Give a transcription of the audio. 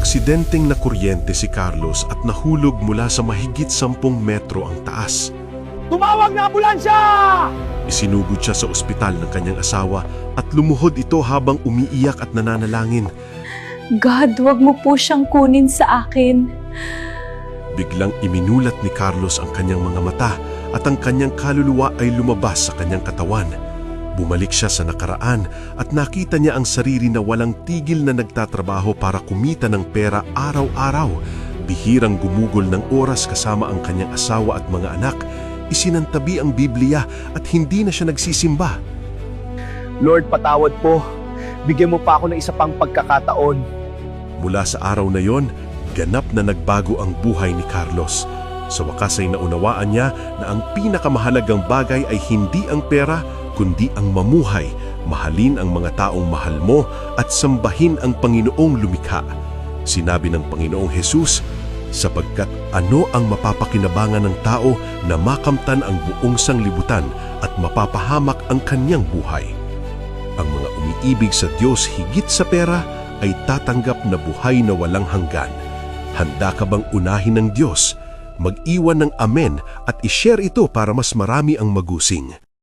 Naaksidenteng nakuryente si Carlos at nahulog mula sa mahigit 10 metro ang taas. Tumawag na ambulansya! Isinugod siya sa ospital ng kanyang asawa at lumuhod ito habang umiiyak at nananalangin. God, wag mo po siyang kunin sa akin. Biglang iminulat ni Carlos ang kanyang mga mata at ang kanyang kaluluwa ay lumabas sa kanyang katawan. Bumalik siya sa nakaraan at nakita niya ang sarili na walang tigil na nagtatrabaho para kumita ng pera araw-araw. Bihirang gumugol ng oras kasama ang kanyang asawa at mga anak. Isinantabi ang Biblia at hindi na siya nagsisimba. Lord, patawad po. Bigyan mo pa ako ng isa pang pagkakataon. Mula sa araw na yon, ganap na nagbago ang buhay ni Carlos. Sa wakas ay naunawaan niya na ang pinakamahalagang bagay ay hindi ang pera, kundi ang mamuhay, mahalin ang mga taong mahal mo at sambahin ang Panginoong lumikha. Sinabi ng Panginoong Hesus, sapagkat ano ang mapapakinabangan ng tao na makamtan ang buong sanglibutan at mapapahamak ang kanyang buhay. Ang mga umiibig sa Diyos higit sa pera ay tatanggap na buhay na walang hanggan. Handa ka bang unahin ng Diyos? Mag-iwan ng amen at ishare ito para mas marami ang magusing.